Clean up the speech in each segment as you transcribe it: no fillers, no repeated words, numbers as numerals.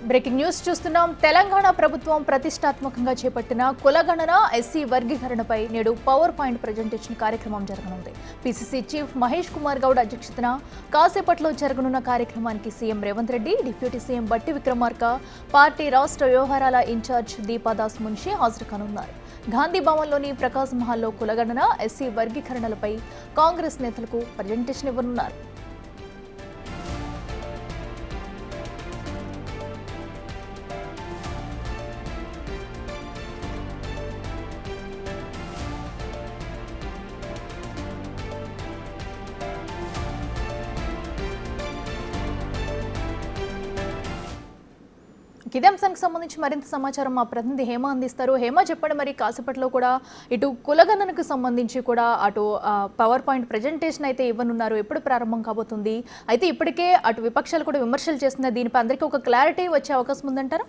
Breaking news చూస్తున్నాం. తెలంగాణ ప్రభుత్వం ప్రతిష్టాత్మకంగా చేపట్టిన కులగణన ఎస్సీ వర్గీకరణపై నేడు పవర్ పాయింట్ ప్రజెంటేషన్ కార్యక్రమం జరగనుంది. పిసిసి చీఫ్ మహేష్ కుమార్ గౌడ్ అధ్యక్షతన కాసేపట్లో జరగనున్న కార్యక్రమానికి CM Revanth Reddy, deputy CM బట్టి విక్రమార్క, పార్టీ రాష్ట్ర వ్యవహారాల ఇన్ఛార్జ్ దీపాదాస్ మున్షి హాజరు కానున్నారు. గాంధీ భవన్లోని ప్రకాశ్ మహల్లో కులగణన ఎస్సీ వర్గీకరణలపై కాంగ్రెస్ నేతలకు ప్రజెంటేషన్ ఇవ్వనున్నారు. ఇదే అంశానికి సంబంధించి మరింత సమాచారం మా ప్రతినిధి హేమ అందిస్తారు. హేమ, చెప్పండి, మరి కాసేపట్లో కూడా ఇటు కులగణనకు సంబంధించి కూడా అటు పవర్ పాయింట్ ప్రజెంటేషన్ అయితే ఇవ్వనున్నారు. ఎప్పుడు ప్రారంభం కాబోతుంది? అయితే ఇప్పటికే అటు విపక్షాలు కూడా విమర్శలు చేస్తున్నారు. దీనిపై అందరికీ ఒక క్లారిటీ వచ్చే అవకాశం ఉందంటారా?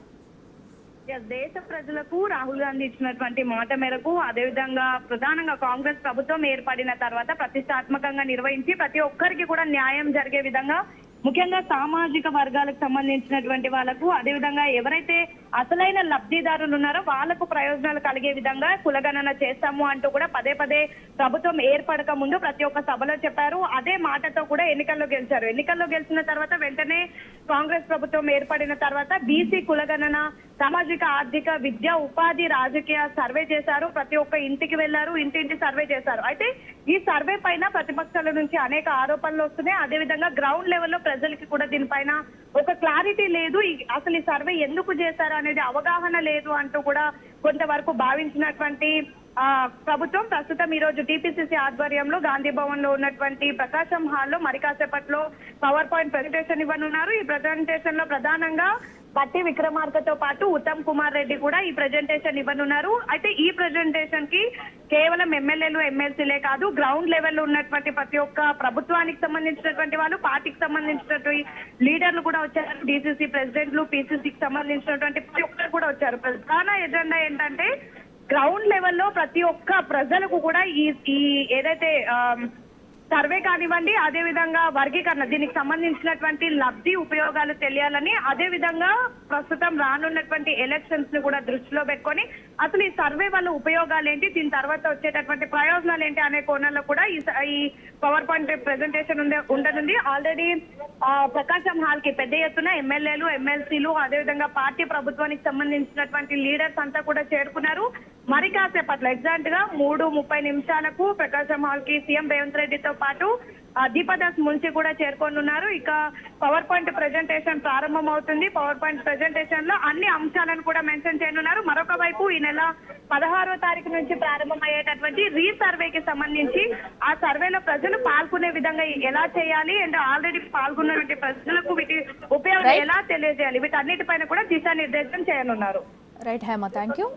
దేశ ప్రజలకు రాహుల్ గాంధీ ఇచ్చినటువంటి మాట మేరకు, అదేవిధంగా ప్రధానంగా కాంగ్రెస్ ప్రభుత్వం ఏర్పడిన తర్వాత ప్రతిష్టాత్మకంగా నిర్వహించి ప్రతి ఒక్కరికి కూడా న్యాయం జరిగే విధంగా, ముఖ్యంగా సామాజిక వర్గాలకు సంబంధించినటువంటి వాళ్ళకు, అదేవిధంగా ఎవరైతే అసలైన లబ్ధిదారులు ఉన్నారో వాళ్లకు ప్రయోజనాలు కలిగే విధంగా కులగణన చేస్తాము అంటూ కూడా పదే పదే ప్రభుత్వం ఏర్పడక ముందు ప్రతి ఒక్క సభలో చెప్పారు. అదే మాటతో కూడా ఎన్నికల్లో గెలిచారు. ఎన్నికల్లో గెలిచిన తర్వాత వెంటనే కాంగ్రెస్ ప్రభుత్వం ఏర్పడిన తర్వాత బీసీ కులగణన, సామాజిక, ఆర్థిక, విద్య, ఉపాధి, రాజకీయ సర్వే చేశారు. ప్రతి ఒక్క ఇంటికి వెళ్లారు, ఇంటింటి సర్వే చేశారు. అయితే ఈ సర్వే పైన ప్రతిపక్షాల నుంచి అనేక ఆరోపణలు వస్తున్నాయి. అదేవిధంగా గ్రౌండ్ లెవెల్లో ప్రజలకి కూడా దీనిపైన ఒక క్లారిటీ లేదు. అసలు ఈ సర్వే ఎందుకు చేశారు అనేది అవగాహన లేదు అంటూ కూడా కొంతవరకు భావించినటువంటి ప్రభుత్వం ప్రస్తుతం ఈ రోజు టీపీసీసీ ఆధ్వర్యంలో గాంధీ భవన్ లో ఉన్నటువంటి ప్రకాశం హాల్లో మరి కాసేపట్లో పవర్ పాయింట్ ప్రెజెంటేషన్ ఇవ్వనున్నారు. ఈ ప్రెజెంటేషన్ లో ప్రధానంగా బట్టి విక్రమార్కతో పాటు ఉత్తమ్ కుమార్ రెడ్డి కూడా ఈ ప్రెజెంటేషన్ ఇవ్వనున్నారు. అయితే ఈ ప్రెజెంటేషన్ కి కేవలం ఎమ్మెల్యేలు, ఎమ్మెల్సీలే కాదు, గ్రౌండ్ లెవెల్లో ఉన్నటువంటి ప్రతి ఒక్క ప్రభుత్వానికి సంబంధించినటువంటి వాళ్ళు, పార్టీకి సంబంధించినటువంటి లీడర్లు కూడా వచ్చారు. డీసీసీ ప్రెసిడెంట్లు, పీసీసీకి సంబంధించినటువంటి ప్రతి ఒక్కరు కూడా వచ్చారు. ప్రధాన ఎజెండా ఏంటంటే గ్రౌండ్ లెవెల్లో ప్రతి ఒక్క ప్రజలకు కూడా ఈ ఏదైతే సర్వే కానివ్వండి, అదే విధంగా వర్గీకరణ, దీనికి సంబంధించినటువంటి లబ్ధి ఉపయోగాలు తెలియాలని, అదే విధంగా ప్రస్తుతం రానున్నటువంటి ఎలక్షన్స్ ను కూడా దృష్టిలో పెట్టుకొని అసలు ఈ సర్వే వల్ల ఉపయోగాలు ఏంటి, దీని తర్వాత వచ్చేటటువంటి ప్రయోజనాలు ఏంటి అనే కోణంలో కూడా ఈ పవర్ పాయింట్ ప్రెజెంటేషన్ ఉండనుంది. ఆల్రెడీ ప్రకాశం హాల్ కి పెద్ద ఎత్తున ఎమ్మెల్యేలు, ఎమ్మెల్సీలు, అదేవిధంగా పార్టీ ప్రభుత్వానికి సంబంధించినటువంటి లీడర్స్ అంతా కూడా చేరుకున్నారు. మరి కాసేపట్లో ఎగ్జాక్ట్ గా 3:30 ప్రకాశం హాల్ కి సీఎం రేవంత్ రెడ్డితో పాటు దీపాదాస్ మున్షి కూడా చేరుకోనున్నారు. ఇక పవర్ పాయింట్ ప్రెజెంటేషన్ ప్రారంభం అవుతుంది. పవర్ పాయింట్ ప్రెజెంటేషన్ లో అన్ని అంశాలను కూడా మెన్షన్ చేయనున్నారు. మరొక వైపు ఈ నెల 16వ తారీఖు నుంచి ప్రారంభమయ్యేటటువంటి రీసర్వేకి సంబంధించి ఆ సర్వేలో ప్రజలు పాల్గొనే విధంగా ఎలా చేయాలి అండ్ ఆల్రెడీ పాల్గొన్నటువంటి ప్రజలకు వీటి ఉపయోగం ఎలా తెలియజేయాలి, వీటన్నిటిపైన కూడా దిశానిర్దేశం చేయనున్నారు. Right Hema, thank you.